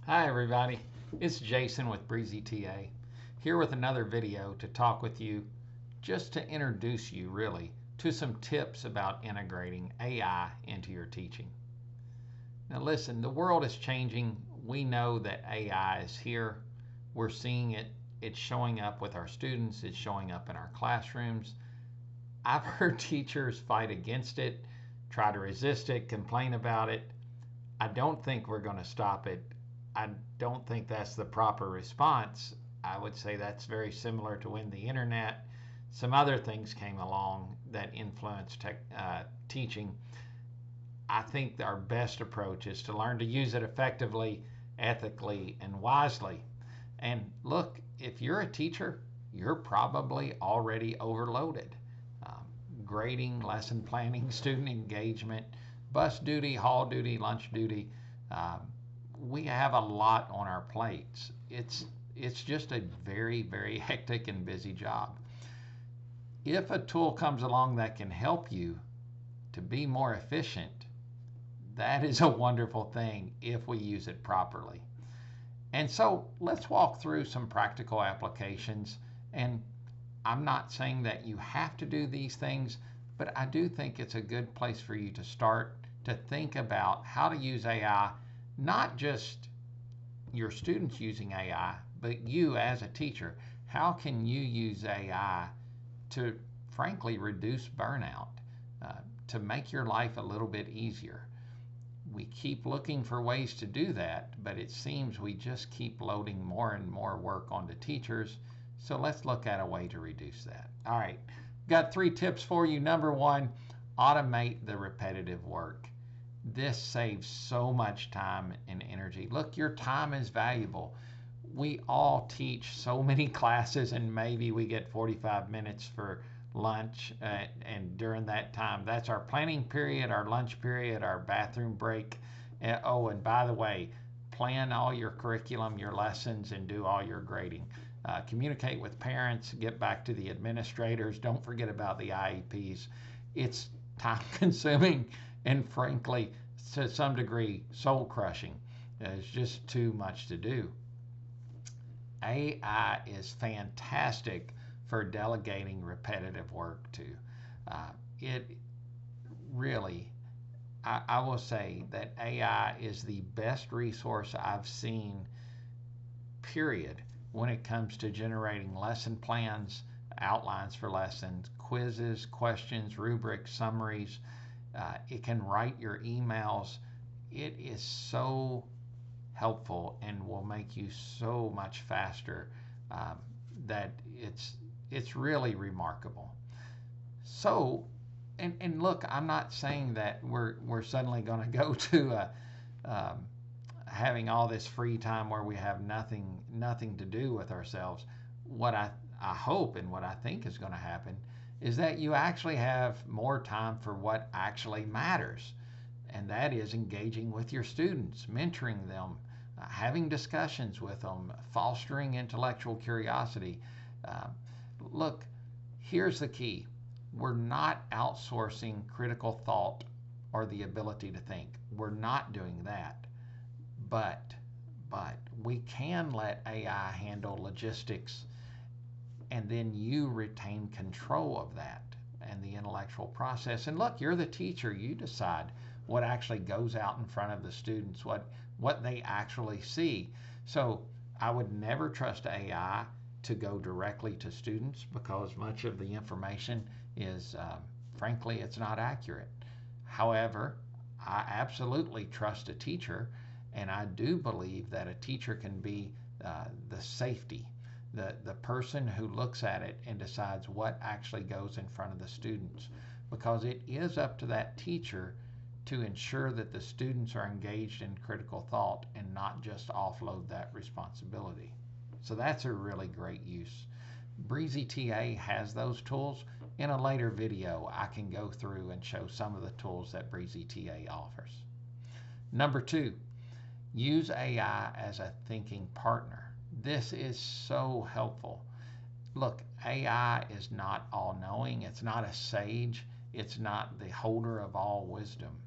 Hi everybody, it's Jason with Breezy TA, here with another video to talk with you, just to introduce you really to some tips about integrating AI into your teaching. Now listen, the world is changing. We know that AI is here. We're seeing it. It's showing up with our students. It's showing up in our classrooms. I've heard teachers fight against it, try to resist it, complain about it. I don't think we're going to stop it. I don't think that's the proper response. I would say that's very similar to when the internet, some other things came along that influenced teaching. I think our best approach is to learn to use it effectively, ethically, and wisely. And look, if you're a teacher, you're probably already overloaded. Um, Grading, lesson planning, student engagement, bus duty, hall duty, lunch duty. Um, we have a lot on our plates. It's just a very hectic and busy job. If a tool comes along that can help you to be more efficient, that is a wonderful thing if we use it properly. And so let's walk through some practical applications. And I'm not saying that you have to do these things, but I do think it's a good place for you to start to think about how to use AI, not just your students using AI, but you as a teacher. How can you use AI to frankly reduce burnout, uh, to make your life a little bit easier? We keep looking for ways to do that, but it seems we just keep loading more and more work onto teachers. So let's look at a way to reduce that. All right, got 3 tips for you. Number 1, automate the repetitive work. This saves so much time and energy. Look, your time is valuable. We all teach so many classes, and maybe we get 45 minutes for lunch, and during that time, that's our planning period, our lunch period, our bathroom break. Oh, and by the way, plan all your curriculum, your lessons, and do all your grading. Communicate with parents, get back to the administrators. Don't forget about the IEPs. It's time consuming and frankly, to some degree, soul crushing. It's just too much to do. AI is fantastic for delegating repetitive work to. It really, I will say that AI is the best resource I've seen, period, when it comes to generating lesson plans, outlines for lessons, quizzes, questions, rubrics, summaries. It can write your emails. It is so helpful and will make you so much faster, um, that it's really remarkable. So, and look, I'm not saying that we're suddenly going to go to um, having all this free time where we have nothing to do with ourselves. What I hope and what I think is going to happen is that you actually have more time for what actually matters, and that is engaging with your students, mentoring them, having discussions with them, fostering intellectual curiosity. Uh, Look, here's the key. We're not outsourcing critical thought or the ability to think. We're not doing that. But but we can let AI handle logistics, and then you retain control of that and the intellectual process. And look, you're the teacher. You decide what actually goes out in front of the students, what they actually see. So I would never trust AI to go directly to students because much of the information is, frankly, it's not accurate. However, I absolutely trust a teacher, and I do believe that a teacher can be the safety, the person who looks at it and decides what actually goes in front of the students, because it is up to that teacher to ensure that the students are engaged in critical thought and not just offload that responsibility. So that's a really great use. Breezy TA has those tools. In a later video, I can go through and show some of the tools that Breezy TA offers. Number 2, use AI as a thinking partner. This is so helpful. Look, AI is not all knowing, it's not a sage, it's not the holder of all wisdom,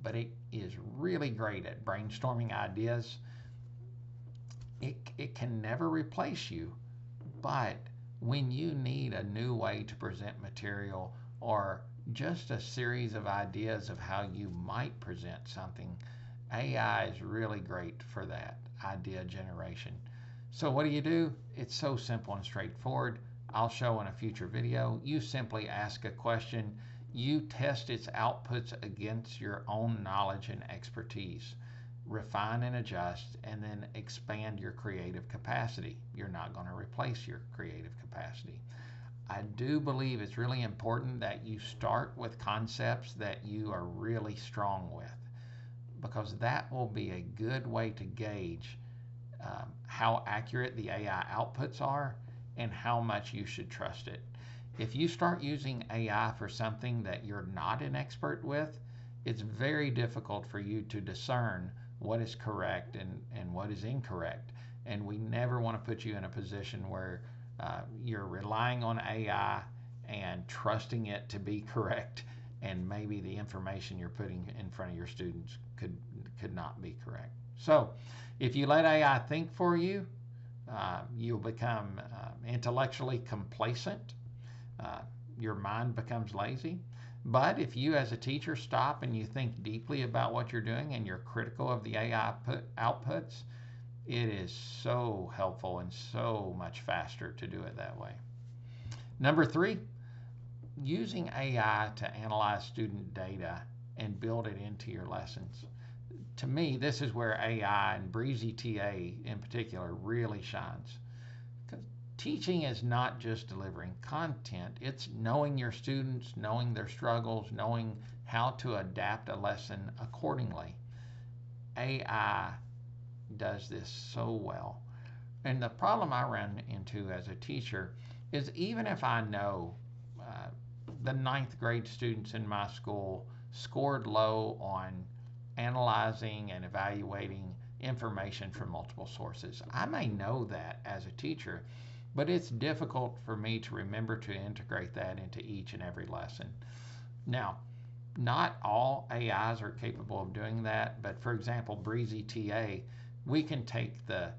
but it is really great at brainstorming ideas. it can never replace you. But when you need a new way to present material or just a series of ideas of how you might present something, AI is really great for that idea generation. So what do? It's so simple and straightforward. I'll show in a future video. You simply ask a question. You test its outputs against your own knowledge and expertise. Refine and adjust, and then expand your creative capacity. You're not going to replace your creative capacity. I do believe it's really important that you start with concepts that you are really strong with, because that will be a good way to gauge how accurate the AI outputs are and how much you should trust it. If you start using AI for something that you're not an expert with, it's very difficult for you to discern what is correct and what is incorrect. And we never want to put you in a position where you're relying on AI and trusting it to be correct, and maybe the information you're putting in front of your students could not be correct. So if you let AI think for you, you'll become intellectually complacent. Your mind becomes lazy. But if you as a teacher stop and you think deeply about what you're doing and you're critical of the AI outputs, it is so helpful and so much faster to do it that way. Number 3, using AI to analyze student data and build it into your lessons. To me, this is where AI and Breezy TA in particular really shines. Because teaching is not just delivering content, it's knowing your students, knowing their struggles, knowing how to adapt a lesson accordingly. AI does this so well. And the problem I run into as a teacher is, even if I know the 9th grade students in my school scored low on analyzing and evaluating information from multiple sources, I may know that as a teacher, but it's difficult for me to remember to integrate that into each and every lesson. Now, not all AIs are capable of doing that, but for example, Breezy TA, we can take the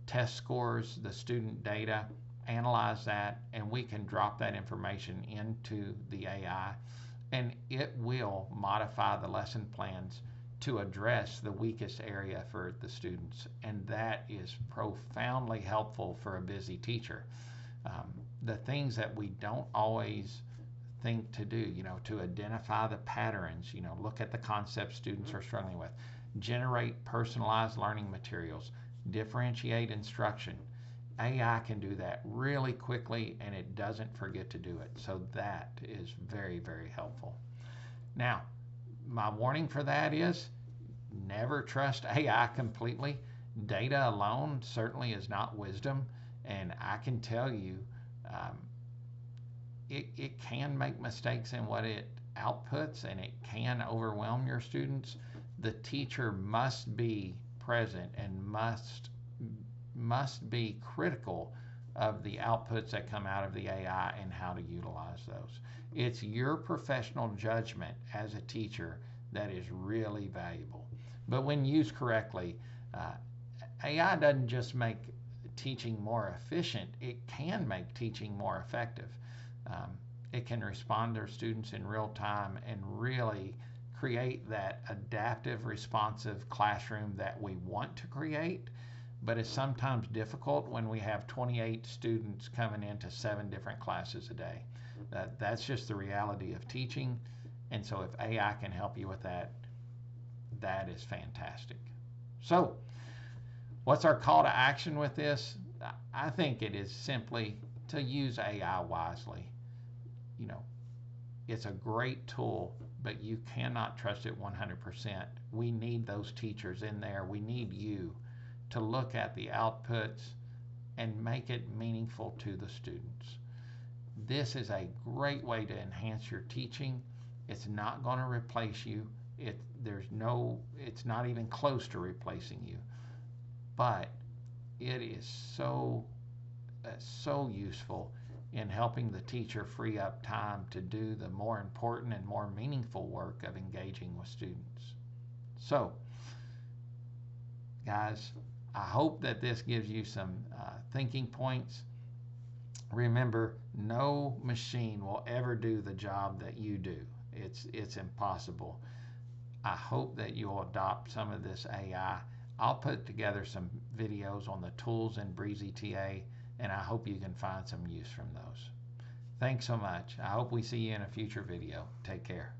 test scores, the student data, analyze that, and we can drop that information into the AI, and it will modify the lesson plans to address the weakest area for the students. And that is profoundly helpful for a busy teacher. The things that we don't always think to do, to identify the patterns, look at the concepts students are struggling with, generate personalized learning materials, differentiate instruction. AI can do that really quickly, and it doesn't forget to do it. So that is very, very helpful. Now, my warning for that is never trust AI completely. Data alone certainly is not wisdom, and I can tell you it can make mistakes in what it outputs, and it can overwhelm your students. The teacher must be present and must be critical of the outputs that come out of the AI and how to utilize those. It's your professional judgment as a teacher that is really valuable. But when used correctly, AI doesn't just make teaching more efficient, it can make teaching more effective. It can respond to students in real time and really create that adaptive, responsive classroom that we want to create. But it's sometimes difficult when we have 28 students coming into 7 different classes a day. That's just the reality of teaching. And so if AI can help you with that, that is fantastic. So what's our call to action with this? I think it is simply to use AI wisely. It's a great tool, but you cannot trust it 100%. We need those teachers in there. We need you to look at the outputs and make it meaningful to the students. This is a great way to enhance your teaching. It's not going to replace you. It's not even close to replacing you. But it is so useful in helping the teacher free up time to do the more important and more meaningful work of engaging with students. So, guys, I hope that this gives you some thinking points. Remember, no machine will ever do the job that you do. It's impossible. I hope that you'll adopt some of this AI. I'll put together some videos on the tools in BreezyTA, and I hope you can find some use from those. Thanks so much. I hope we see you in a future video. Take care.